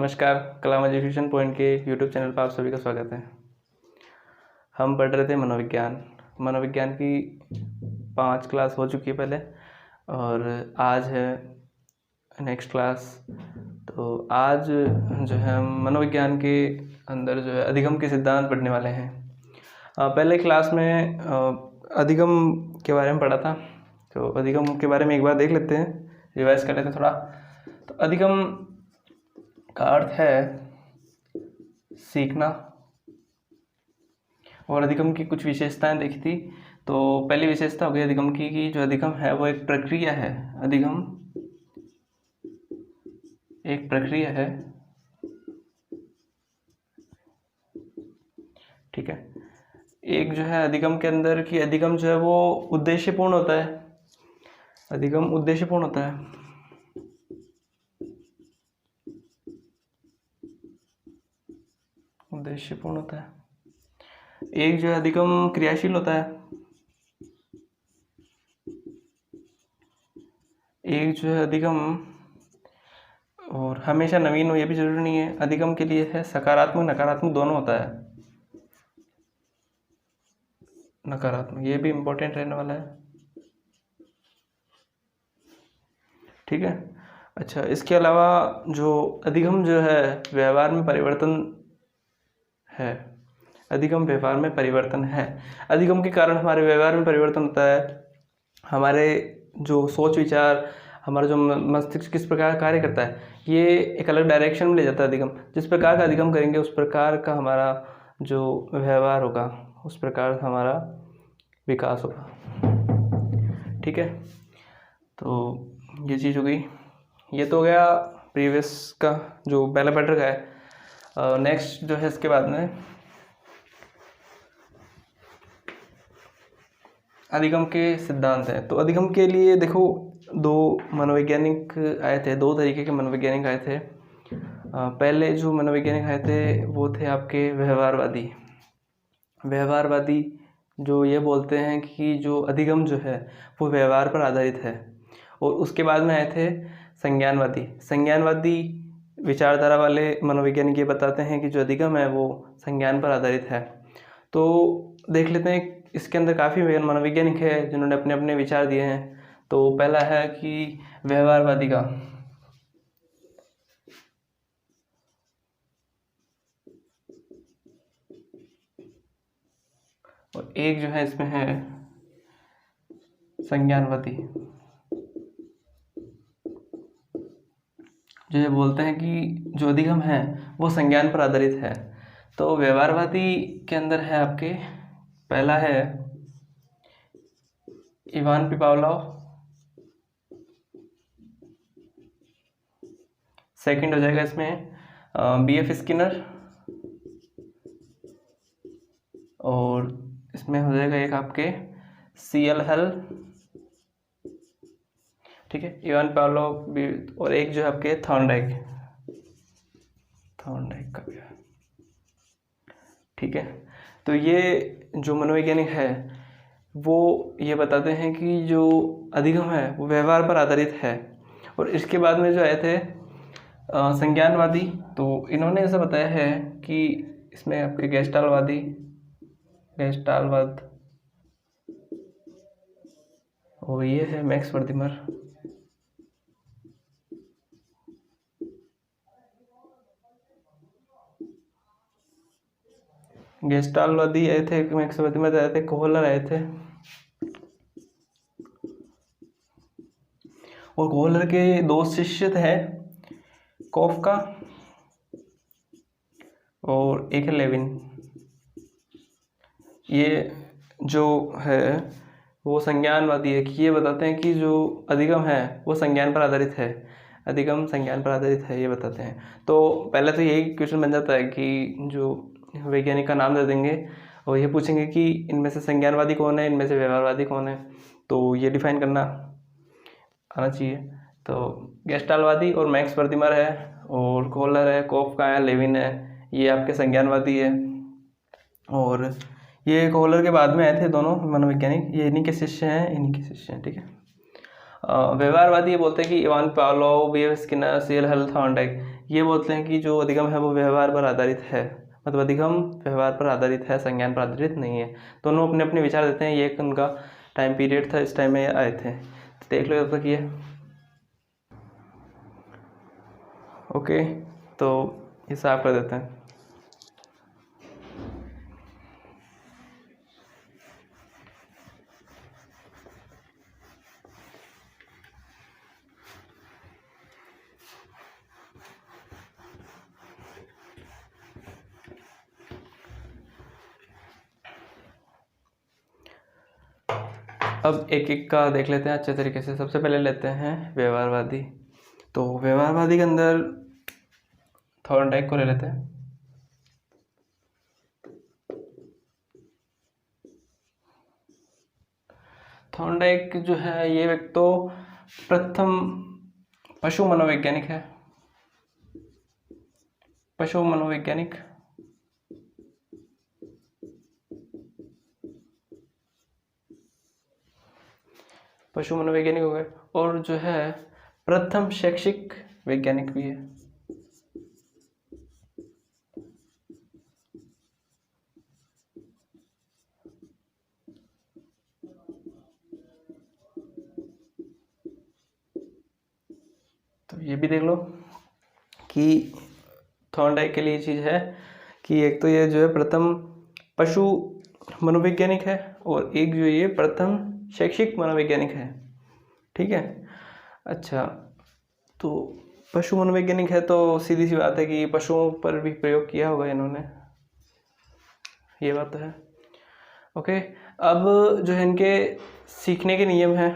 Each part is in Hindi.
नमस्कार। कलाम एजुकेशन पॉइंट के यूट्यूब चैनल पर आप सभी का स्वागत है। हम पढ़ रहे थे मनोविज्ञान की 5 क्लास हो चुकी है पहले, और आज है नेक्स्ट क्लास। तो आज जो है हम मनोविज्ञान के अंदर जो है अधिगम के सिद्धांत पढ़ने वाले हैं। पहले क्लास में अधिगम के बारे में पढ़ा था, तो अधिगम के बारे में एक बार देख लेते हैं, रिवाइज कर लेते हैं थोड़ा। तो अधिगम का अर्थ है सीखना, और अधिगम की कुछ विशेषताएं देखी थी। तो पहली विशेषता हो गई अधिगम की कि जो अधिगम है वो एक प्रक्रिया है। अधिगम एक प्रक्रिया है, ठीक है। एक जो है अधिगम के अंदर कि अधिगम जो है वो उद्देश्यपूर्ण होता है। अधिगम उद्देश्यपूर्ण होता है। उद्देश्यपूर्ण होता है। एक जो है अधिगम क्रियाशील होता है। एक जो है अधिगम और हमेशा नवीन हो, ये भी जरूरी नहीं है। अधिगम के लिए है सकारात्मक नकारात्मक दोनों होता है। नकारात्मक ये भी इम्पोर्टेंट रहने वाला है, ठीक है। अच्छा, इसके अलावा जो अधिगम जो है व्यवहार में परिवर्तन है। अधिगम व्यवहार में परिवर्तन है। अधिगम के कारण हमारे व्यवहार में परिवर्तन होता है। हमारे जो सोच विचार, हमारा जो मस्तिष्क किस प्रकार कार्य करता है, ये एक अलग डायरेक्शन में ले जाता है अधिगम। जिस प्रकार का अधिगम करेंगे उस प्रकार का हमारा जो व्यवहार होगा, उस प्रकार हमारा विकास होगा, ठीक है। तो ये चीज़ हो गई। ये तो हो गया प्रीवियस का जो पहला पैटर्न का है। नेक्स्ट जो है इसके बाद में अधिगम के सिद्धांत हैं। तो अधिगम के लिए देखो, दो मनोवैज्ञानिक आए थे, दो तरीके के मनोवैज्ञानिक आए थे। पहले जो मनोवैज्ञानिक आए थे वो थे आपके व्यवहारवादी। व्यवहारवादी जो ये बोलते हैं कि जो अधिगम जो है वो व्यवहार पर आधारित है। और उसके बाद में आए थे संज्ञानवादी। संज्ञानवादी विचारधारा वाले मनोवैज्ञानिक ये बताते हैं कि जो अधिगम है वो संज्ञान पर आधारित है। तो देख लेते हैं, इसके अंदर काफ़ी मनोवैज्ञानिक है जिन्होंने अपने अपने विचार दिए हैं। तो पहला है कि व्यवहारवादी का, और एक जो है इसमें है संज्ञानवादी, जो ये बोलते हैं कि जो अधिगम है वो संज्ञान पर आधारित है। तो व्यवहारवादी के अंदर है आपके, पहला है इवान पिपावलोव, सेकंड हो जाएगा इसमें बी एफ स्किनर, और इसमें हो जाएगा एक आपके सी एल हेल, ठीक है। इवान पिपावलोव, और एक जो है आपके थॉर्नडाइक का भी है, ठीक है। तो ये जो मनोवैज्ञानिक है वो ये बताते हैं कि जो अधिगम है वो व्यवहार पर आधारित है। और इसके बाद में जो आए थे संज्ञानवादी, तो इन्होंने ऐसा बताया है कि इसमें आपके गेस्टालवाद, और ये है मैक्स वर्दिमर। गेस्टालवादी आए थे, मैक्स वर्दिमर आए थे, कोहलर आए थे। और कोहलर के दो शिष्य थे, कॉफका और एक है लेविन। ये जो है वो संज्ञानवादी है कि ये बताते हैं कि जो अधिगम है वो संज्ञान पर आधारित है। अधिगम संज्ञान पर आधारित है, ये बताते हैं। तो पहले तो यही क्वेश्चन बन जाता है कि जो वैज्ञानिक का नाम दे देंगे और ये पूछेंगे कि इनमें से संज्ञानवादी कौन है, इनमें से व्यवहारवादी कौन है। तो ये डिफाइन करना आना चाहिए। तो गेस्टालवादी और मैक्स वर्दिमर है, और कोहलर है, कॉफका है, लेविन है, ये आपके संज्ञानवादी है। और ये कोहलर के बाद में आए थे दोनों मनोवैज्ञानिक, ये इन्हीं के शिष्य हैं, ठीक है। व्यवहारवादी ये बोलते हैं कि Ivan Pavlov, B F Skinner, C L Hull, Thorndike, ये बोलते हैं कि जो अधिगम है वो व्यवहार पर आधारित है, मतलब अधिगम व्यवहार पर आधारित है, संज्ञान पर आधारित नहीं है। दोनों अपने अपने विचार देते हैं। ये एक उनका टाइम पीरियड था, इस टाइम में आए थे। तो देख लो जब तक ये। ओके, तो ये साफ कर देते हैं। अब एक एक का देख लेते हैं अच्छे तरीके से। सबसे पहले लेते हैं व्यवहारवादी। तो व्यवहारवादी के अंदर थॉर्नडाइक को ले लेते हैं। थॉर्नडाइक जो है ये व्यक्ति तो प्रथम पशु मनोवैज्ञानिक है। पशु मनोवैज्ञानिक, पशु मनोवैज्ञानिक हो गए। और जो है प्रथम शैक्षिक वैज्ञानिक भी है। तो ये भी देख लो कि थॉर्नडाइक के लिए चीज़ है कि एक तो ये जो है प्रथम पशु मनोवैज्ञानिक है और एक जो ये प्रथम शैक्षिक मनोवैज्ञानिक है। ठीक है। अच्छा, तो पशु मनोवैज्ञानिक है तो सीधी सी बात है कि पशुओं पर भी प्रयोग किया होगा इन्होंने, ये बात तो है। ओके, अब जो है इनके सीखने के नियम हैं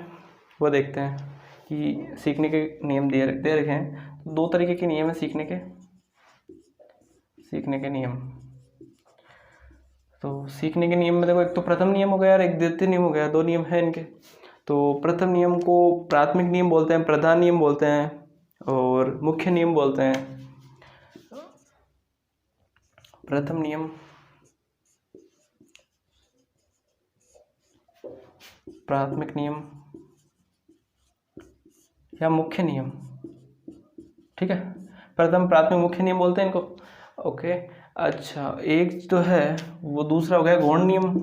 वो देखते हैं कि सीखने के नियम दे रखे हैं। दो तरीके के नियम है सीखने के नियम। तो सीखने के नियम में देखो, एक तो प्रथम नियम हो गया और एक द्वितीय नियम हो गया। दो नियम है इनके। तो प्रथम नियम को प्राथमिक नियम बोलते हैं, प्रधान नियम बोलते हैं और मुख्य नियम बोलते हैं। प्रथम नियम, प्राथमिक नियम या मुख्य नियम। ठीक है, प्रथम प्राथमिक मुख्य नियम बोलते हैं इनको। ओके, अच्छा, एक जो है वो दूसरा हो गया गौण नियम।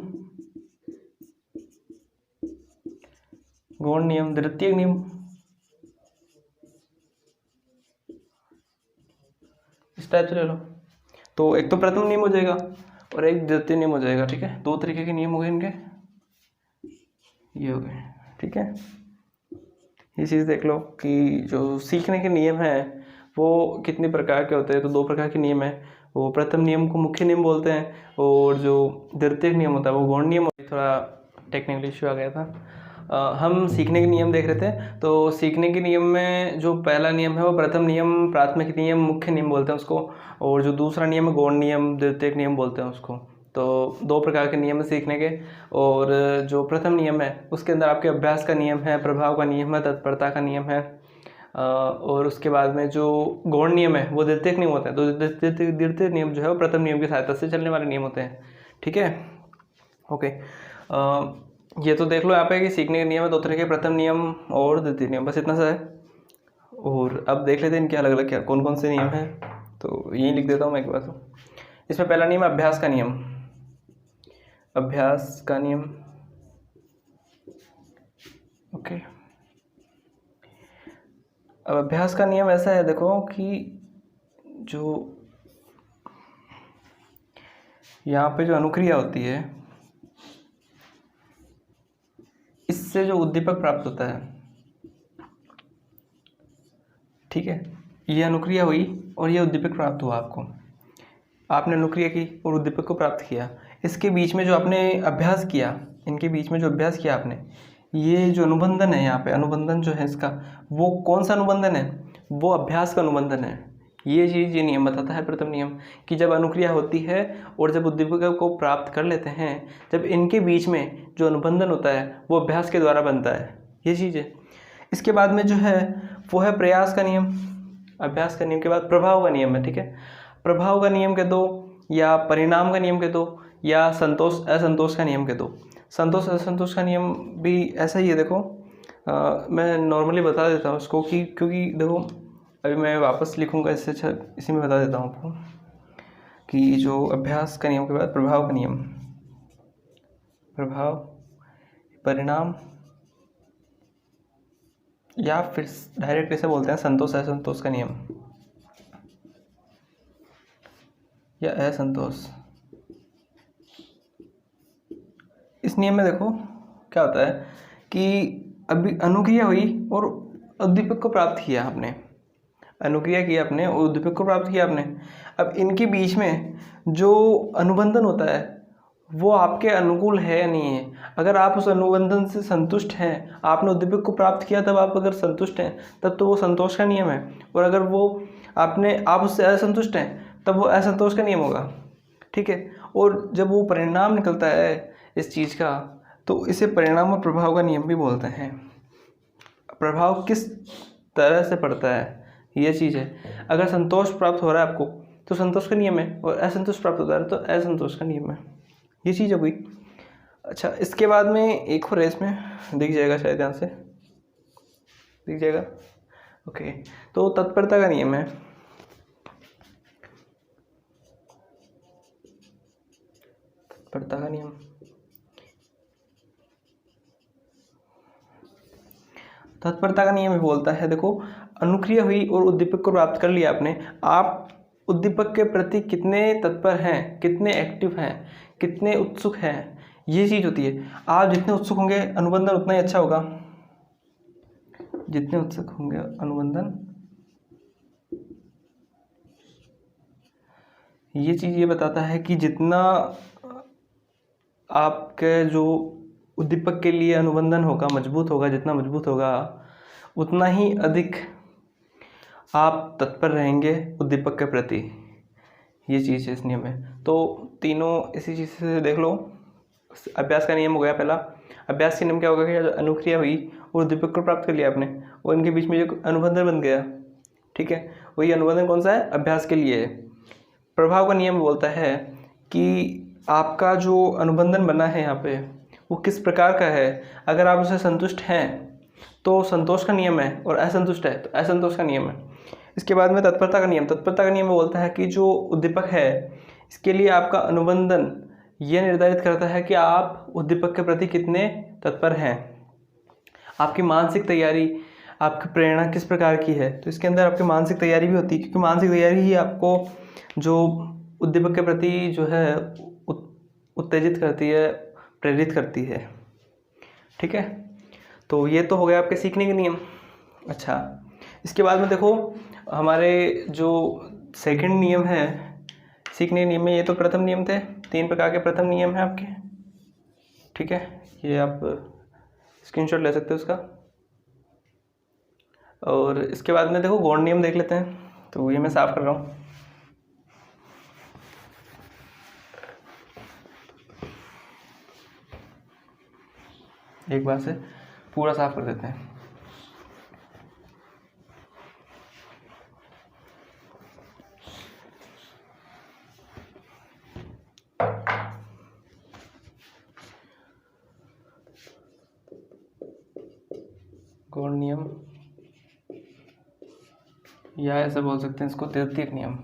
गौण नियम, द्वितीय नियम। इस टाइप से ले लो। तो एक तो प्रथम नियम हो जाएगा और एक द्वितीय नियम हो जाएगा। ठीक है, दो तरीके के नियम हो गए इनके, ये हो गए। ठीक है, ये चीज़ देख लो कि जो सीखने के नियम हैं वो कितने प्रकार के होते हैं। तो दो प्रकार के नियम हैं। वो प्रथम नियम को मुख्य नियम बोलते हैं और जो द्वितीय नियम होता है वो गौण नियम। थोड़ा टेक्निकल इश्यू आ गया था। हम सीखने के नियम देख रहे थे। तो सीखने के नियम में जो पहला नियम है वो प्रथम नियम, प्राथमिक नियम, मुख्य नियम बोलते हैं उसको। और जो दूसरा नियम है गौण नियम, द्वितीय नियम बोलते हैं उसको। तो दो प्रकार के नियम है सीखने के। और जो प्रथम नियम है उसके अंदर आपके अभ्यास का नियम है, प्रभाव का नियम है, तत्परता का नियम है। और उसके बाद में जो गौण नियम है वो द्वितीय नियम होते हैं। तो द्वितीय नियम जो है वो प्रथम नियम की सहायता से चलने वाले नियम होते हैं। ठीक है, ओके। ये तो देख लो यहाँ पे कि सीखने के नियम है दो तरह के, प्रथम नियम और द्वितीय नियम, बस इतना सा है। और अब देख लेते हैं इनके अलग अलग क्या कौन कौन से नियम हैं। तो यही लिख देता हूँ मैं एक बार। तो इसमें पहला नियम है अभ्यास का नियम। अभ्यास का नियम, ओके। अब अभ्यास का नियम ऐसा है देखो कि जो यहाँ पे जो अनुक्रिया होती है इससे जो उद्दीपक प्राप्त होता है, ठीक है, ये अनुक्रिया हुई और ये उद्दीपक प्राप्त हुआ आपको। आपने अनुक्रिया की और उद्दीपक को प्राप्त किया। इसके बीच में जो आपने अभ्यास किया, इनके बीच में जो अभ्यास किया आपने, ये जो अनुबंधन है यहाँ पे, अनुबंधन जो है इसका, वो कौन सा अनुबंधन है? वो अभ्यास का अनुबंधन है। ये चीज़, ये नियम बताता है प्रथम नियम कि जब अनुक्रिया होती है और जब उद्दीपक को प्राप्त कर लेते हैं, जब इनके बीच में जो अनुबंधन होता है वो अभ्यास के द्वारा बनता है। ये चीज़ है। इसके बाद में जो है वो है प्रयास का नियम। अभ्यास का नियम के बाद प्रभाव का नियम है। ठीक है, प्रभाव का नियम कह दो या परिणाम का नियम कह दो या संतोष असंतोष का नियम कह दो। संतोष असंतोष का नियम भी ऐसा ही है। देखो मैं नॉर्मली बता देता हूँ उसको कि क्योंकि देखो अभी मैं वापस लिखूँगा इससे अच्छा इसी में बता देता हूँ आपको कि जो अभ्यास का नियम के बाद प्रभाव का नियम, प्रभाव, परिणाम, या फिर डायरेक्ट कैसे बोलते हैं संतोष असंतोष का नियम या असंतोष। इस नियम में देखो क्या होता है कि अभी अनुक्रिया हुई और उद्दीपक को प्राप्त किया आपने, अनुक्रिया किया आपने और उद्दीपक को प्राप्त किया आपने। अब इनके बीच में जो अनुबंधन होता है वो आपके अनुकूल है या नहीं है। अगर आप उस अनुबंधन से संतुष्ट हैं, आपने उद्दीपक को प्राप्त किया तब आप अगर संतुष्ट हैं तब तो वो संतोष का नियम है, और अगर वो आप उससे असंतुष्ट हैं तब वो असंतोष का नियम होगा। ठीक है, और जब वो परिणाम निकलता है इस चीज़ का तो इसे परिणाम और प्रभाव का नियम भी बोलते हैं। प्रभाव किस तरह से पड़ता है ये चीज़ है। अगर संतोष प्राप्त हो रहा है आपको तो संतोष का नियम है, और असंतोष प्राप्त होता है तो असंतोष का नियम है। ये चीज़ हो गई। अच्छा, इसके बाद में एक और है, इसमें दिख जाएगा शायद, यहाँ से दिख जाएगा। ओके, तो तत्परता का नियम है। तत्परता का नियम, तत्परता का नियम बोलता है, देखो अनुक्रिया हुई और उद्दीपक को प्राप्त कर लिया आपने, आप उद्दीपक के प्रति कितने तत्पर हैं, कितने एक्टिव हैं, कितने उत्सुक हैं, ये चीज़ होती है। आप जितने उत्सुक होंगे अनुबंधन उतना ही अच्छा होगा, जितने उत्सुक होंगे अनुबंधन। ये चीज़ ये बताता है कि जितना आपके जो उद्दीपक के लिए अनुबंधन होगा मजबूत होगा, जितना मजबूत होगा उतना ही अधिक आप तत्पर रहेंगे उद्दीपक के प्रति। ये चीज़ है इस नियम में। तो तीनों इसी चीज़ से देख लो। अभ्यास का नियम हो गया पहला। अभ्यास का नियम क्या होगा कि जब अनुक्रिया हुई और उद्दीपक को प्राप्त कर लिया आपने और इनके बीच में जो अनुबंधन बन गया, ठीक है, वही अनुबंधन कौन सा है, अभ्यास के लिए है। प्रभाव का नियम बोलता है कि आपका जो अनुबंधन बना है यहाँ पे वो किस प्रकार का है। अगर आप उससे संतुष्ट हैं तो संतोष का नियम है, और असंतुष्ट है तो असंतोष का नियम है। इसके बाद में तत्परता का नियम। तत्परता का नियम बोलता है कि जो उद्दीपक है इसके लिए आपका अनुबंधन यह निर्धारित करता है कि आप उद्दीपक के प्रति कितने तत्पर हैं। आपकी मानसिक तैयारी, आपकी प्रेरणा किस प्रकार की है, तो इसके अंदर आपकी मानसिक तैयारी भी होती है, क्योंकि मानसिक तैयारी ही आपको जो उद्दीपक के प्रति जो है उत्तेजित करती है, प्रेरित करती है। ठीक है, तो ये तो हो गया आपके सीखने के नियम। अच्छा, इसके बाद में देखो हमारे जो सेकंड नियम है सीखने के नियम में, ये तो प्रथम नियम थे, 3 प्रकार के प्रथम नियम हैं आपके। ठीक है, ये आप स्क्रीनशॉट ले सकते हो उसका। और इसके बाद में देखो गौण नियम देख लेते हैं, तो ये मैं साफ कर रहा हूँ। एक बार से पूरा साफ कर देते हैं। गौण नियम, या ऐसा बोल सकते हैं इसको तृतीयक नियम।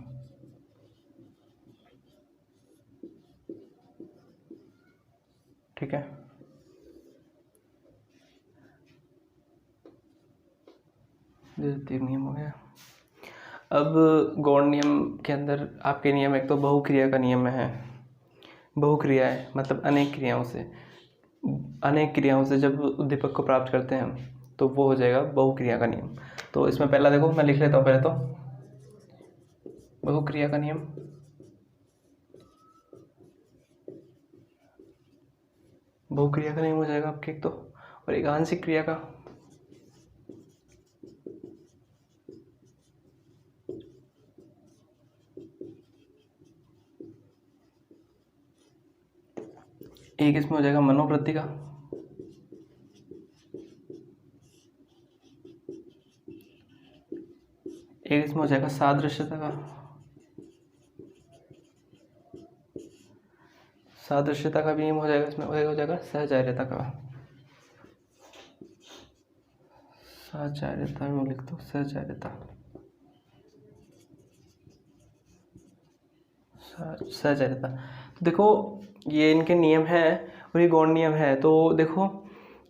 ठीक है, तृतीयक नियम हो गया। अब गौण नियम के अंदर आपके नियम एक तो बहुक्रिया का नियम है। बहुक्रिया है मतलब अनेक क्रियाओं से जब उद्दीपक को प्राप्त करते हैं तो वो हो जाएगा बहुक्रिया का नियम। तो इसमें पहला देखो मैं लिख लेता हूँ पहले तो बहुक्रिया का नियम। बहुक्रिया का नियम हो जाएगा आपके एक तो, और एक आंशिक क्रिया का। एक इसमें हो जाएगा मनोवृत्ति का। एक इसमें हो जाएगा सादृश्यता का। सादृश्यता का भी नियम हो जाएगा, इसमें हो जाएगा सहचार्यता का। सहचार्यता में लिख दो सहचार्यता। सहचर्यता। तो देखो ये इनके नियम हैं और ये गौण नियम है। तो देखो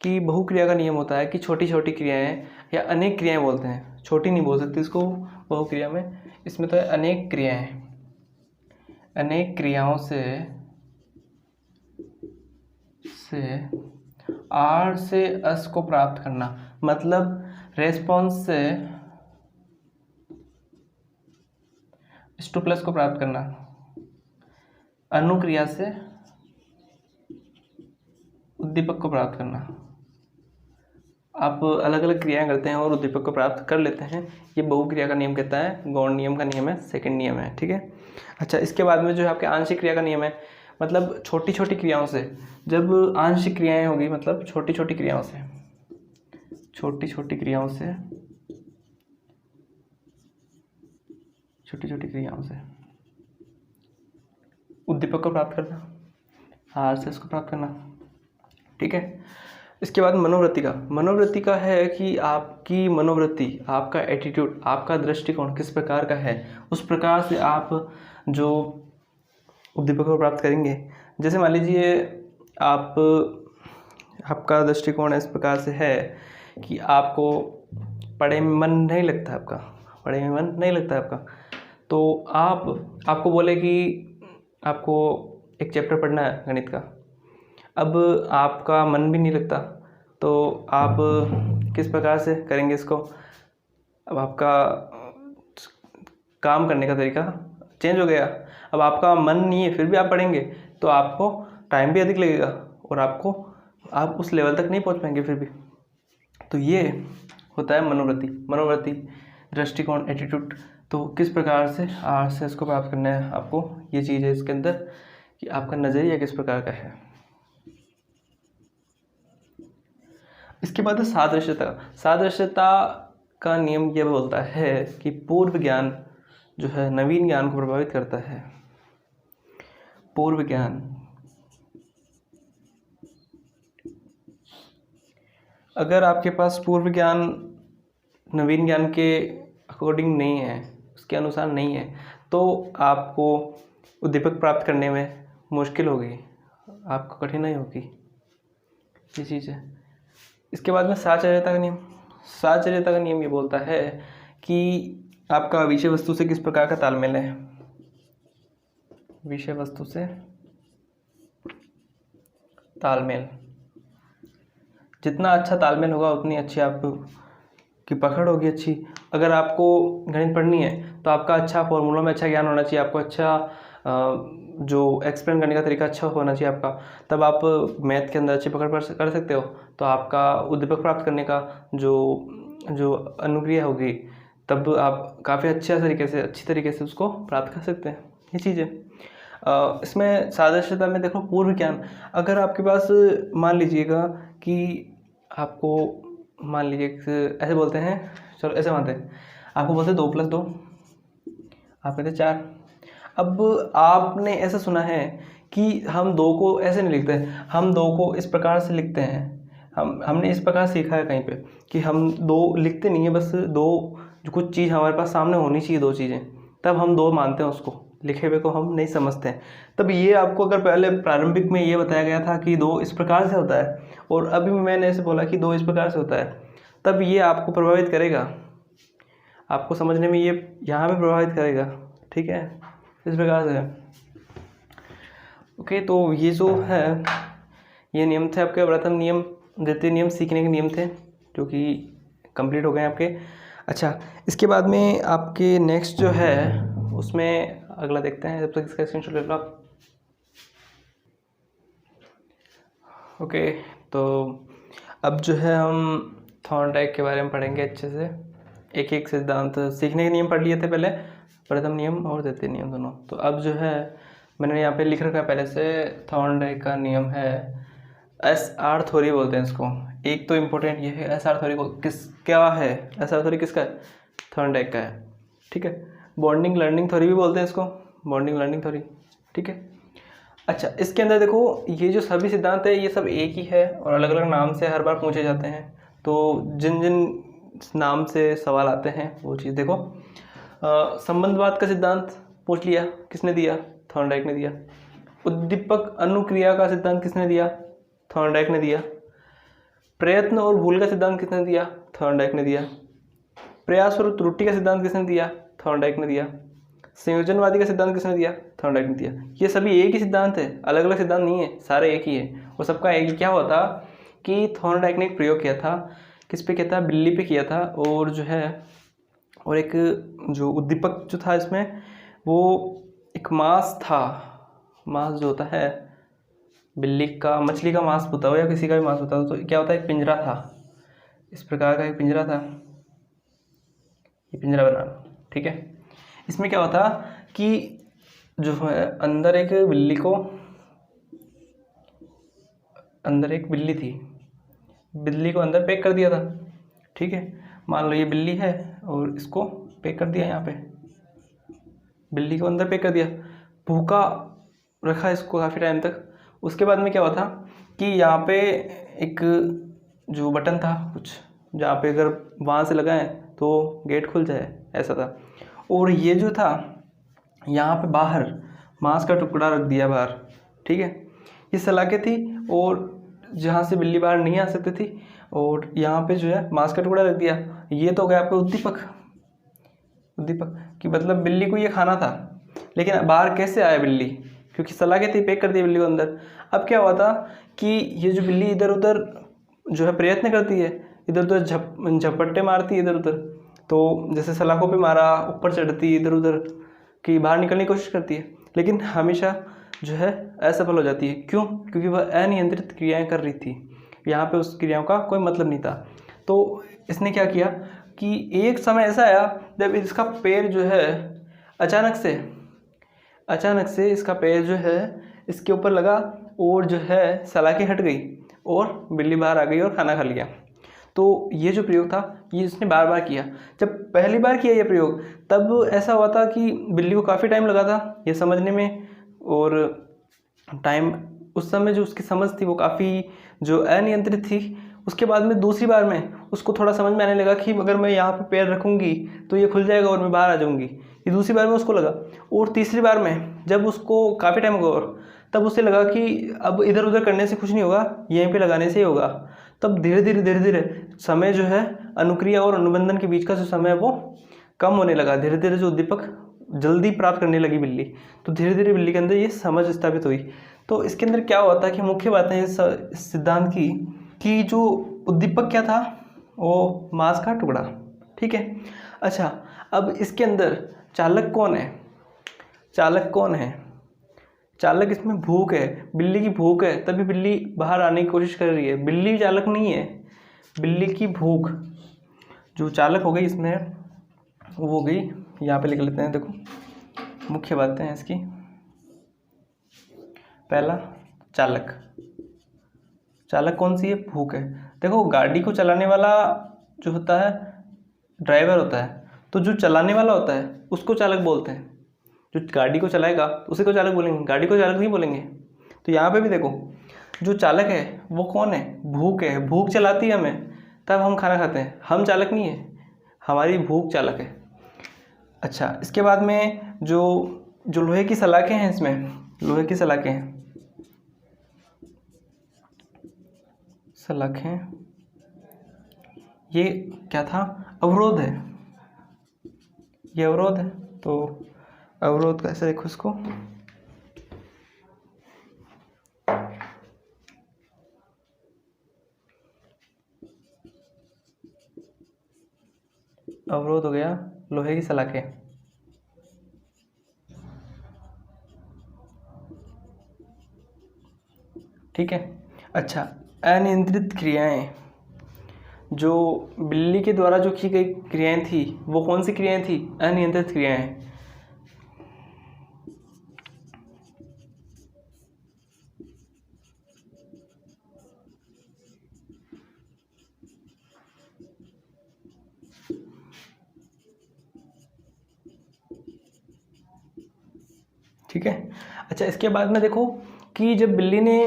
कि बहुक्रिया का नियम होता है कि छोटी छोटी क्रियाएं या अनेक क्रियाएं बोलते हैं, छोटी नहीं बोल सकते इसको बहुक्रिया में। इसमें तो है अनेक क्रियाएं, अनेक क्रियाओं से आर से अस को प्राप्त करना, मतलब रेस्पॉन्स से S2 प्लस को प्राप्त करना, अनुक्रिया से उद्दीपक को प्राप्त करना। आप अलग अलग क्रियाएं करते हैं और उद्दीपक को प्राप्त कर लेते हैं, ये बहुक्रिया का नियम कहता है, गौण नियम का नियम है, सेकंड नियम है, ठीक है। अच्छा, इसके बाद में जो है आपके आंशिक क्रिया का नियम है, मतलब छोटी छोटी क्रियाओं से, जब आंशिक क्रियाएं होगी मतलब छोटी छोटी क्रियाओं से, छोटी छोटी क्रियाओं से उद्दीपक को प्राप्त करना, आर से इसको प्राप्त करना, ठीक है। इसके बाद मनोवृत्ति का है कि आपकी मनोवृत्ति, आपका एटीट्यूड, आपका दृष्टिकोण किस प्रकार का है, उस प्रकार से आप जो उद्दीपक को प्राप्त करेंगे। जैसे मान लीजिए आपका दृष्टिकोण इस प्रकार से है कि आपको पढ़ाई में मन नहीं लगता आपका, तो आपको बोले कि आपको एक चैप्टर पढ़ना है गणित का, अब आपका मन भी नहीं लगता, तो आप किस प्रकार से करेंगे इसको। अब आपका काम करने का तरीका चेंज हो गया, अब आपका मन नहीं है फिर भी आप पढ़ेंगे, तो आपको टाइम भी अधिक लगेगा और आप उस लेवल तक नहीं पहुंच पाएंगे फिर भी। तो ये होता है मनोवृत्ति, दृष्टिकोण, एटीट्यूड। तो किस प्रकार से आर से इसको प्राप्त करना है आपको, ये चीज़ है इसके अंदर कि आपका नज़रिया किस प्रकार का है। इसके बाद है सादृश्यता का नियम यह बोलता है कि पूर्व ज्ञान जो है नवीन ज्ञान को प्रभावित करता है। पूर्व ज्ञान, अगर आपके पास पूर्व ज्ञान नवीन ज्ञान के अकॉर्डिंग नहीं है, उसके अनुसार नहीं है, तो आपको उद्दीपक प्राप्त करने में मुश्किल होगी, आपको कठिनाई होगी, ये चीज़ है। इसके बाद में साहचर्यता का नियम ये बोलता है कि आपका विषय वस्तु से किस प्रकार का तालमेल है। विषय वस्तु से तालमेल, जितना अच्छा तालमेल होगा उतनी अच्छी आपकी पकड़ होगी अच्छी। अगर आपको गणित पढ़नी है तो आपका अच्छा फॉर्मूला में अच्छा ज्ञान होना चाहिए, आपको अच्छा जो एक्सप्लेन करने का तरीका अच्छा होना चाहिए आपका, तब आप मैथ के अंदर अच्छी पकड़ कर सकते हो। तो आपका उद्दीपक प्राप्त करने का जो अनुक्रिया होगी, तब आप काफ़ी अच्छी तरीके से उसको प्राप्त कर सकते हैं, ये चीज़ है। इसमें सादृश्यता में देखो पूर्व ज्ञान, अगर आपके पास मान लीजिएगा कि आपको मान लीजिए ऐसे बोलते हैं, चलो ऐसे मानते हैं, आपको बोलते हैं 2 + 2, आप कहते 4। अब आपने ऐसा सुना है कि हम 2 को ऐसे नहीं लिखते, हम 2 को इस प्रकार से लिखते हैं। हमने इस प्रकार सीखा है कहीं पे कि हम 2 लिखते नहीं है, बस 2 जो कुछ चीज़ हमारे पास सामने होनी चाहिए, 2 चीज़ें, तब हम 2 मानते हैं उसको, लिखे हुए को हम नहीं समझते हैं। तब ये आपको अगर पहले प्रारंभिक में ये बताया गया था कि 2 इस प्रकार से होता है और अभी मैंने ऐसे बोला कि 2 इस प्रकार से होता है, तब ये आपको प्रभावित करेगा, आपको समझने में ये यहाँ पे प्रभावित करेगा, ठीक है, इस प्रकार से। ओके, तो ये जो है ये नियम थे आपके, प्रथम नियम, द्वितीय नियम सीखने के नियम थे जो कि कंप्लीट हो गए आपके। अच्छा, इसके बाद में आपके नेक्स्ट जो है उसमें अगला देखते हैं, जब तक इसका स्क्रीनशॉट ले लो आप। ओके, तो अब जो है हम थॉर्नडाइक के बारे में पढ़ेंगे अच्छे से, एक एक सिद्धांत। सीखने के नियम पढ़ लिए थे पहले, प्रथम नियम और द्वितीय नियम दोनों। तो अब जो है मैंने यहाँ पे लिख रखा है पहले से, थॉर्नडाइक का नियम है, SR थ्योरी बोलते हैं इसको। एक तो इम्पोर्टेंट ये है, SR थ्योरी को क्या है, SR थ्योरी किसका है, थॉर्नडाइक का है, ठीक है। बॉन्डिंग लर्निंग थ्योरी भी बोलते हैं इसको, बॉन्डिंग लर्निंग थ्योरी, ठीक है। अच्छा, इसके अंदर देखो ये जो सभी सिद्धांत है ये सब एक ही है और अलग अलग नाम से हर बार पूछे जाते हैं। तो जिन जिन नाम से सवाल आते हैं वो चीज़ देखो। संबंधवाद का सिद्धांत पूछ लिया, किसने दिया, थॉर्नडाइक ने दिया। उद्दीपक अनुक्रिया का सिद्धांत किसने दिया? थॉर्नडाइक ने दिया। प्रयत्न और भूल का सिद्धांत किसने दिया? थॉर्नडाइक ने दिया। प्रयास और त्रुटि का सिद्धांत किसने दिया? थॉर्नडाइक ने दिया। संयोजनवादी का सिद्धांत किसने दिया? थॉर्नडाइक ने दिया। ये सभी एक ही सिद्धांत है, अलग अलग सिद्धांत नहीं है, सारे एक ही है। और सबका एक ही क्या हुआ था कि थॉर्नडाइक ने एक प्रयोग किया था, किस पे किया था? बिल्ली पे किया था। और जो है और एक जो उद्दीपक जो था इसमें वो एक मांस था। मांस जो होता है बिल्ली का, मछली का मांस होता हो या किसी का भी मांस होता हो, तो क्या होता है? एक पिंजरा था, इस प्रकार का एक पिंजरा था, ये पिंजरा बनाना। ठीक है, इसमें क्या होता कि जो है अंदर एक बिल्ली थी, बिल्ली को अंदर पैक कर दिया था। ठीक है, मान लो ये बिल्ली है और इसको पैक कर दिया, यहाँ पे बिल्ली को अंदर पैक कर दिया, भूखा रखा इसको काफ़ी टाइम तक। उसके बाद में क्या हुआ था कि यहाँ पे एक जो बटन था कुछ, जहाँ पे अगर वहाँ से लगाएं तो गेट खुल जाए, ऐसा था। और ये जो था यहाँ पे बाहर मांस का टुकड़ा रख दिया बाहर। ठीक है, ये सलाखें थी और जहाँ से बिल्ली बाहर नहीं आ सकती थी, और यहाँ पे जो है मांस का टुकड़ा रख दिया। ये तो हो गया आपका उद्दीपक कि मतलब बिल्ली को ये खाना था, लेकिन बाहर कैसे आया बिल्ली? क्योंकि सलाखें थी, पैक कर दी बिल्ली को अंदर। अब क्या हुआ था कि ये जो बिल्ली इधर उधर जो है प्रयत्न करती है, इधर उधर झपट्टे मारती है इधर उधर, तो जैसे सलाखों पे मारा, ऊपर चढ़ती इधर उधर कि बाहर निकलने की कोशिश करती है, लेकिन हमेशा जो है असफल हो जाती है। क्यों? क्योंकि वह अनियंत्रित क्रियाएं कर रही थी, यहाँ पे उस क्रियाओं का कोई मतलब नहीं था। तो इसने क्या किया कि एक समय ऐसा आया जब इसका पैर जो है अचानक से इसका पैर जो है इसके ऊपर लगा और जो है सलाखें हट गई और बिल्ली बाहर आ गई और खाना खा लिया। तो ये जो प्रयोग था ये इसने बार बार किया। जब पहली बार किया ये प्रयोग तब ऐसा हुआ था कि बिल्ली को काफ़ी टाइम लगा था ये समझने में, और टाइम उस समय जो उसकी समझ थी वो काफ़ी जो अनियंत्रित थी। उसके बाद में दूसरी बार में उसको थोड़ा समझ में आने लगा कि अगर मैं यहाँ पे पैर रखूँगी तो ये खुल जाएगा और मैं बाहर आ जाऊँगी। ये दूसरी बार में उसको लगा। और तीसरी बार में जब उसको काफ़ी टाइम हो गया और तब उसे लगा कि अब इधर उधर करने से कुछ नहीं होगा, यहीं पे लगाने से ही होगा। तब धीरे धीरे समय जो है अनुक्रिया और अनुबंधन के बीच का जो समय है वो कम होने लगा। धीरे धीरे जो उद्दीपक जल्दी प्राप्त करने लगी बिल्ली, तो धीरे धीरे बिल्ली के अंदर ये समझ स्थापित हुई। तो इसके अंदर क्या हुआ था कि मुख्य बातें इस सिद्धांत की कि जो उद्दीपक क्या था वो मांस का टुकड़ा। ठीक है, अच्छा अब इसके अंदर चालक कौन है? चालक इसमें भूख है, बिल्ली की भूख है, तभी बिल्ली बाहर आने की कोशिश कर रही है। बिल्ली चालक नहीं है, बिल्ली की भूख जो चालक हो गई इसमें वो हो गई। यहाँ पे लिख लेते हैं, देखो मुख्य बातें हैं इसकी। पहला चालक कौन सी है? भूख है। देखो गाड़ी को चलाने वाला जो होता है ड्राइवर होता है, तो जो चलाने वाला होता है उसको चालक बोलते हैं। जो गाड़ी को चलाएगा उसी को चालक बोलेंगे, गाड़ी को चालक नहीं बोलेंगे। तो यहाँ पे भी देखो जो चालक है वो कौन है? भूख है। भूख चलाती है हमें, तब हम खाना खाते हैं। हम चालक नहीं है, हमारी भूख चालक है। अच्छा, इसके बाद में जो लोहे की सलाखें हैं, इसमें लोहे की सलाखें ये क्या था? अवरोध है, ये अवरोध है। तो अवरोध कैसे देखो इसको, अवरोध हो गया लोहे की सलाखें। ठीक है, अच्छा अनियंत्रित क्रियाएं, जो बिल्ली के द्वारा जो की गई क्रियाएं थी वो कौन सी क्रियाएं थी? अनियंत्रित क्रियाएं। ठीक है, अच्छा इसके बाद में देखो कि जब बिल्ली ने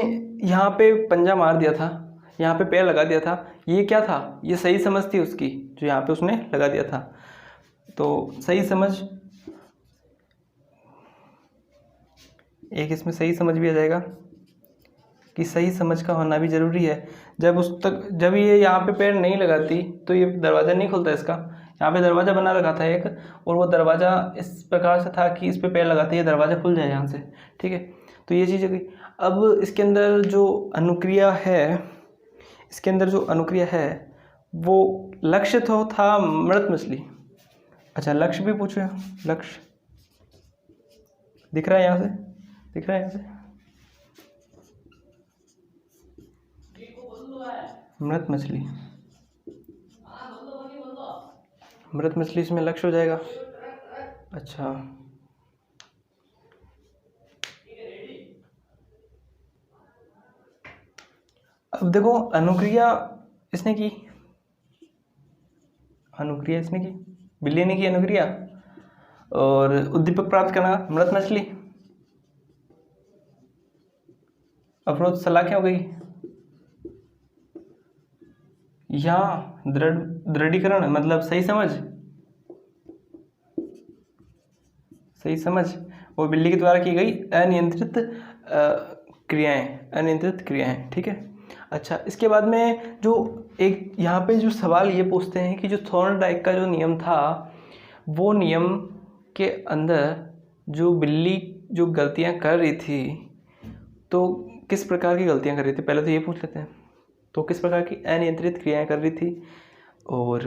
यहाँ पे पंजा मार दिया था, यहाँ पे पैर लगा दिया था, ये क्या था? ये सही समझ थी उसकी, जो यहाँ पे उसने लगा दिया था। तो सही समझ एक इसमें सही समझ भी आ जाएगा कि सही समझ का होना भी ज़रूरी है। जब ये यहाँ पे पैर नहीं लगाती तो ये दरवाज़ा नहीं खुलता इसका। यहाँ पे दरवाज़ा बना रखा था एक, और वो दरवाज़ा इस प्रकार से था कि इस पे पैर लगाते ही दरवाज़ा खुल जाए यहाँ से, ठीक है। तो ये चीज़ हो गई। अब इसके अंदर जो अनुक्रिया है वो लक्ष्य तो था मृत मछली। अच्छा, लक्ष्य भी पूछे, लक्ष्य दिख रहा है यहाँ से, दिख रहा है यहाँ से, मृत मछली इसमें लक्ष्य हो जाएगा। अच्छा, अब देखो अनुक्रिया इसने की, बिल्ली ने की अनुक्रिया, और उद्दीपक प्राप्त करना मृत मछली, अवरोध सलाखें हो गई। यहाँ दृढ़ीकरण मतलब सही समझ वो बिल्ली के द्वारा की गई अनियंत्रित क्रियाएं, ठीक है। अच्छा, इसके बाद में जो एक यहाँ पे जो सवाल ये पूछते हैं कि जो थॉर्नडाइक का जो नियम था, वो नियम के अंदर जो बिल्ली जो गलतियाँ कर रही थी, तो किस प्रकार की गलतियाँ कर रही थी, पहले तो ये पूछ लेते हैं। तो किस प्रकार की अनियंत्रित क्रियाएं कर रही थी, और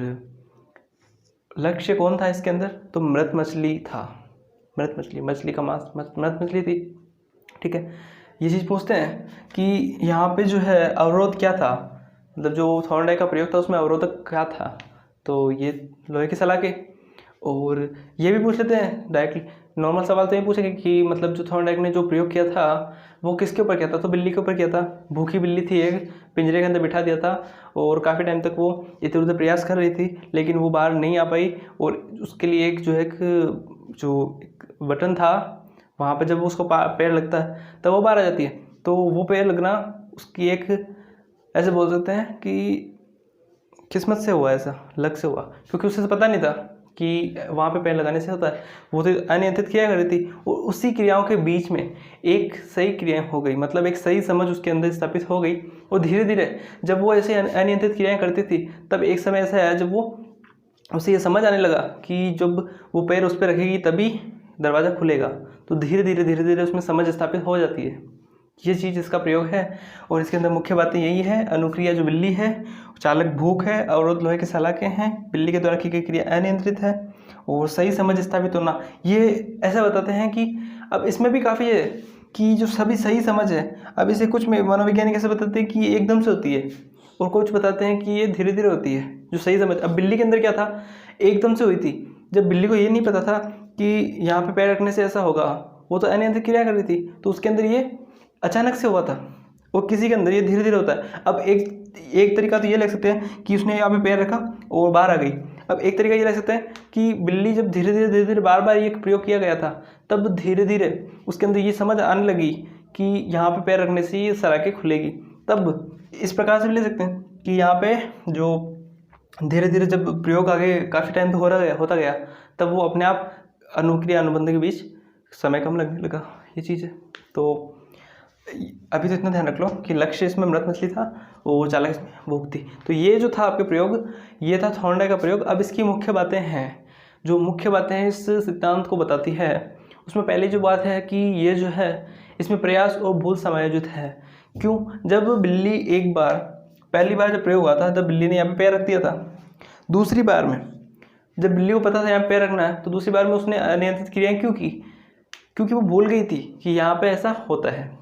लक्ष्य कौन था इसके अंदर, तो मृत मछली था। मछली का मांस मृत मछली थी, ठीक है। ये चीज़ पूछते हैं कि यहाँ पे जो है अवरोध क्या था, मतलब जो थॉर्नडाइक का प्रयोग था उसमें अवरोधक क्या था, तो ये लोहे की सलाखें। और ये भी पूछ लेते हैं डायरेक्टली, नॉर्मल सवाल तो ये पूछेंगे कि मतलब जो थॉर्नडाइक ने जो प्रयोग किया था वो किसके ऊपर किया था, तो बिल्ली के ऊपर किया था। भूखी बिल्ली थी, एक पिंजरे के अंदर बिठा दिया था, और काफ़ी टाइम तक वो इधर उधर प्रयास कर रही थी, लेकिन वो बाहर नहीं आ पाई। और उसके लिए एक बटन था, वहाँ पे जब उसको पैर लगता है तब वो बाहर आ जाती है। तो वो पैर लगना उसकी एक, ऐसे बोल सकते हैं कि किस्मत से हुआ, ऐसा लक से हुआ, क्योंकि उसे पता नहीं था कि वहाँ पे पैर लगाने से होता है। वो तो अनियंत्रित क्रिया कर रही थी, और उसी क्रियाओं के बीच में एक सही क्रिया हो गई, मतलब एक सही समझ उसके अंदर स्थापित हो गई। और धीरे धीरे जब वो ऐसे अनियंत्रित क्रियाएं करती थी, तब एक समय ऐसा आया जब वो उसे ये समझ आने लगा कि जब वो पैर उस पर रखेगी तभी दरवाज़ा खुलेगा। तो धीरे धीरे उसमें समझ स्थापित हो जाती है। ये चीज़ इसका प्रयोग है, और इसके अंदर मुख्य बातें यही है। अनुक्रिया जो बिल्ली है, चालक भूख है, अवरोध लोहे की सलाखें हैं, बिल्ली के द्वारा की गई क्रिया अनियंत्रित है, और सही समझ स्थापित होना। ये ऐसा बताते हैं कि अब इसमें भी काफ़ी है कि जो सभी सही समझ है, अब इसे कुछ मनोवैज्ञानिक ऐसे बताते हैं कि ये एकदम से होती है, और कुछ बताते हैं कि ये धीरे धीरे होती है जो सही समझ। अब बिल्ली के अंदर क्या था, एकदम से हुई थी। जब बिल्ली को ये नहीं पता था कि यहाँ पे पैर रखने से ऐसा होगा, वो तो अनियंत्रित क्रिया कर रही थी, तो उसके अंदर ये अचानक से हुआ था। और किसी के अंदर ये धीरे धीरे होता है। अब एक तरीका तो ये लग सकते हैं कि उसने यहाँ पे पैर रखा और बाहर आ गई। अब एक तरीका ये लग सकता है कि बिल्ली जब धीरे धीरे बार बार ये प्रयोग किया गया था, तब धीरे धीरे उसके अंदर ये समझ आने लगी कि यहाँ पे पैर रखने से ये सलाखें खुलेगी। तब इस प्रकार से भी ले सकते हैं कि यहाँ पे जो धीरे धीरे जब प्रयोग आगे काफ़ी टाइम तक होता गया, तब वो अपने आप अनुक्रिया अनुबंध के बीच समय कम लगने लगा। ये चीज़ है। तो अभी तो इतना ध्यान रख लो कि लक्ष्य इसमें मृत मछली था और चालक इसमें भूख थी। तो ये जो था आपके प्रयोग, ये था थॉर्नडाइक का प्रयोग। अब इसकी मुख्य बातें हैं, जो मुख्य बातें हैं इस सिद्धांत को बताती है, उसमें पहली जो बात है कि ये जो है इसमें प्रयास और भूल समायोजित है। क्यों? जब बिल्ली एक बार, पहली बार जब प्रयोग हुआ था तब बिल्ली ने यहाँ पे पैर रख दिया था। दूसरी बार में जब बिल्ली को पता था यहाँ पैर रखना है, तो दूसरी बार में उसने अनियंत्रित क्रियाएं क्यों की? क्योंकि वो भूल गई थी कि यहाँ पे ऐसा होता है,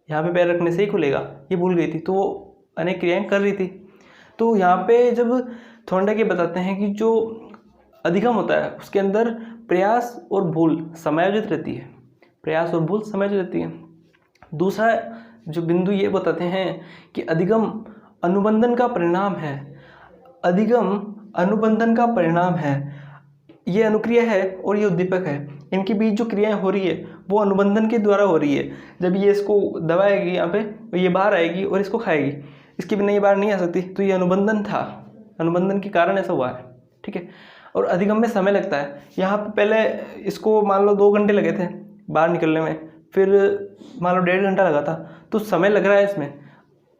यहाँ पे पैर रखने से ही खुलेगा, ये भूल गई थी, तो वो अनेक क्रियाएं कर रही थी। तो यहाँ पे जब थॉर्नडाइक ये बताते हैं कि जो अधिगम होता है उसके अंदर प्रयास और भूल समायोजित रहती है, प्रयास और भूल समायोजित रहती है। दूसरा जो बिंदु ये बताते हैं कि अधिगम अनुबंधन का परिणाम है, अधिगम अनुबंधन का परिणाम है। ये अनुक्रिया है और ये उद्दीपक है, इनके बीच जो क्रियाएं हो रही है वो अनुबंधन के द्वारा हो रही है। जब ये इसको दबाएगी यहाँ पे, तो ये बाहर आएगी और इसको खाएगी, इसके बिना ये बाहर नहीं आ सकती। तो ये अनुबंधन था, अनुबंधन के कारण ऐसा हुआ है, ठीक है। और अधिगम में समय लगता है। यहाँ पे पहले इसको मान लो 2 घंटे लगे थे बाहर निकलने में, फिर मान लो 1.5 घंटा लगा था, तो समय लग रहा है इसमें।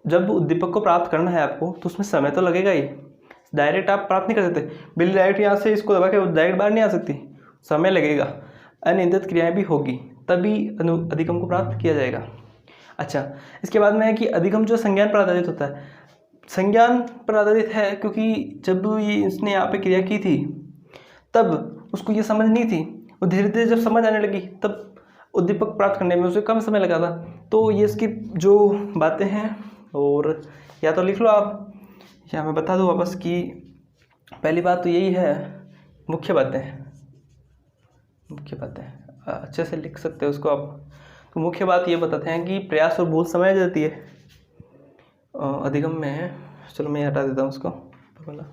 जब उद्दीपक को प्राप्त करना है आपको तो उसमें समय तो लगेगा ही, डायरेक्ट आप प्राप्त नहीं कर सकते। बिल्ली डायरेक्ट यहाँ से इसको दबा के डायरेक्ट बाहर नहीं आ सकती, समय लगेगा, अनियंत्रित क्रियाएं भी होगी, तभी अधिगम को प्राप्त किया जाएगा। अच्छा, इसके बाद में है कि अधिगम जो संज्ञान पर आधारित होता है। संज्ञान पर आधारित है क्योंकि जब ये इसने यहाँ पे क्रिया की थी तब उसको ये समझ नहीं थी, और धीरे धीरे जब समझ आने लगी तब उद्दीपक प्राप्त करने में उसे कम समय लगा था। तो ये इसकी जो बातें हैं, और या तो लिख लो आप या मैं बता दूँ वापस कि पहली बात तो यही है, मुख्य बातें अच्छे से लिख सकते हो उसको आप। तो मुख्य बात ये बताते हैं कि प्रयास और भूल समय जाती है अधिगम में। चलो मैं हटा देता हूँ उसको बोला।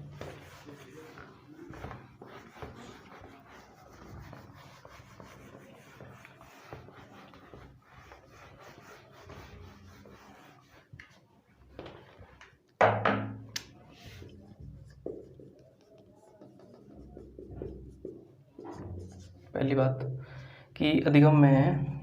पहली बात कि अधिगम में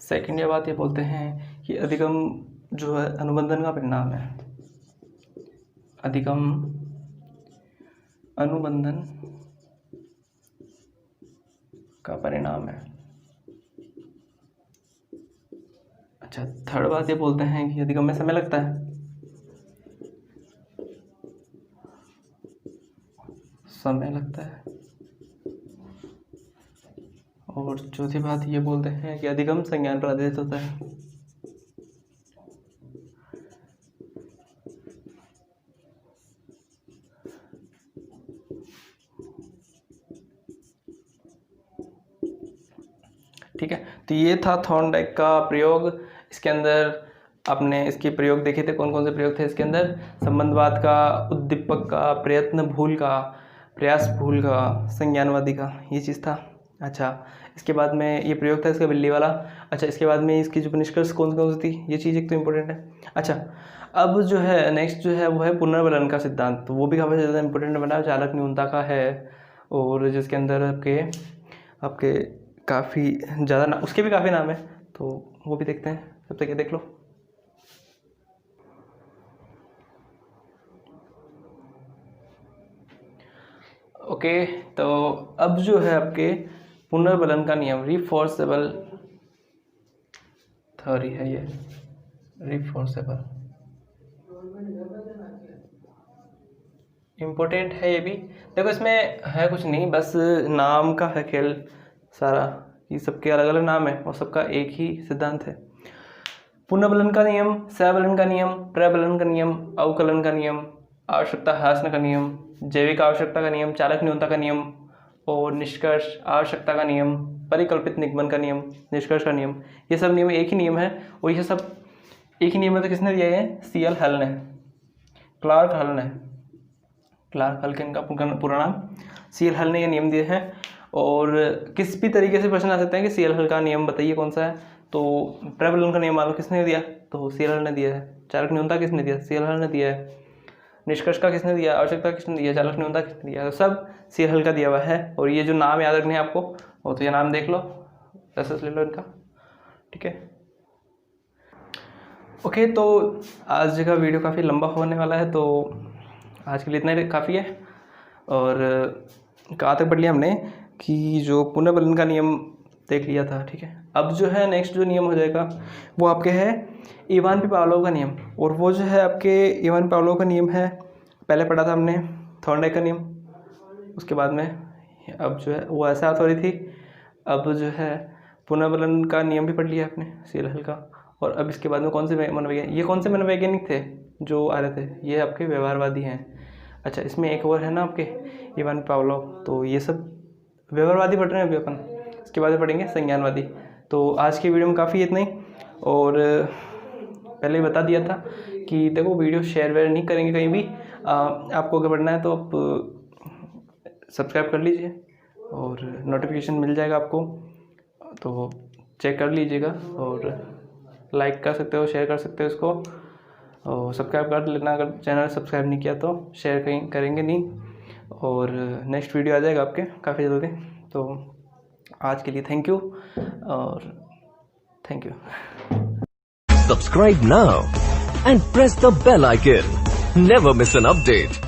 सेकंड ये बात ये बोलते हैं कि अधिगम जो है अनुबंधन का परिणाम है। अधिगम अनुबंधन का परिणाम है। अच्छा, थर्ड बात ये बोलते हैं कि अधिगम में समय लगता है। और चौथी बात ये बोलते हैं कि अधिगम संज्ञान पर आधारित होता है। ठीक है, तो ये था थॉर्नडाइक का प्रयोग। इसके अंदर आपने इसके प्रयोग देखे थे, कौन कौन से प्रयोग थे इसके अंदर? संबंधवाद का, उद्दीपक का, प्रयत्न भूल का, प्रयास भूल का, संज्ञानवादी का, ये चीज़ था। अच्छा, इसके बाद में ये प्रयोग था इसका बिल्ली वाला। अच्छा, इसके बाद में इसकी जो निष्कर्ष कौन कौन सी थी, ये चीज़ एक तो इम्पोर्टेंट है। अच्छा, अब जो है नेक्स्ट जो है वो है पुनर्वलन का सिद्धांत। तो वो भी काफ़ी ज़्यादा इंपॉर्टेंट बना, चालक न्यूनता का है, और जिसके अंदर आपके काफ़ी ज़्यादा ना, उसके भी काफ़ी नाम है, तो वो भी देखते हैं। तब तक ये देख लो। ओके, तो अब जो है आपके पुनर्वलन का नियम, रिफोर्सेबल थ्योरी है ये, रिफोर्सेबल इम्पोर्टेंट है ये भी। देखो इसमें है कुछ नहीं, बस नाम का है खेल सारा, ये सबके अलग अलग नाम है और सबका एक ही सिद्धांत है। पुनर्वलन का नियम, सहवलन का नियम, प्रबलन का नियम, अवकलन का नियम, आवश्यकता ह्रास का नियम, जैविक आवश्यकता का नियम, चालक न्यूनता का नियम, और निष्कर्ष आवश्यकता का नियम, परिकल्पित निगमन का नियम, निष्कर्ष का नियम, ये सब नियम एक ही नियम है। और ये सब एक ही नियम है तो किसने दिया है? CL हल ने, क्लार्क हल ने, क्लार्क हल के इनका पूरा नाम, CL हल ने ये नियम दिए हैं। और किस भी तरीके से प्रश्न आ सकते हैं कि CL हल का नियम बताइए कौन सा है, तो प्रबलन का नियम मान लो किसने दिया, तो CL हल ने दिया है। चालक न्यूनता किसने दिया? CL हल ने दिया है। निष्कर्ष का किसने दिया? आवश्यकता किसने दिया? चालक न्यूनता किसने दिया? तो सब CL हल का दिया हुआ है। और ये जो नाम याद रखने हैं आपको, वो तो ये नाम देख लो, एसएस ले लो इनका, ठीक है। ओके, तो आज का वीडियो काफ़ी लंबा होने वाला है, तो आज के लिए इतना ही काफ़ी है। और कहाँ तक पढ़ लिया हमने कि जो पुनर्वलन का नियम देख लिया था, ठीक है। अब जो है नेक्स्ट जो नियम हो जाएगा वो आपके है इवान पावलोव का नियम। और वो जो है आपके इवान पावलोव का नियम है, पहले पढ़ा था हमने थॉर्नडाइक का नियम, उसके बाद में अब जो है वो ऐसा थोड़ी थी। अब जो है पुनर्वलन का नियम भी पढ़ लिया आपने, CL हल का। और अब इसके बाद में कौन से मनोवैज्ञानिक, ये कौन से मनोवैज्ञानिक थे जो आ रहे थे? ये आपके व्यवहारवादी हैं। अच्छा, इसमें एक और है ना आपके इवान पावलोव, तो ये सब व्यवहारवादी पढ़ रहे हैं अभी अपन, इसके बाद में पढ़ेंगे संज्ञानवादी। तो आज की वीडियो में काफ़ी इतना ही। और पहले ही बता दिया था कि देखो वीडियो शेयर वेयर नहीं करेंगे कहीं भी, आपको अगर पढ़ना है तो आप सब्सक्राइब कर लीजिए और नोटिफिकेशन मिल जाएगा आपको। तो चेक कर लीजिएगा और लाइक कर सकते हो, शेयर कर सकते हो इसको, और सब्सक्राइब कर लेना अगर चैनल सब्सक्राइब नहीं किया तो। शेयर करेंगे नहीं, और नेक्स्ट वीडियो आ जाएगा आपके काफ़ी जल्दी। तो आज के लिए थैंक यू, और thank you. Subscribe now and press the bell icon. Never miss an update.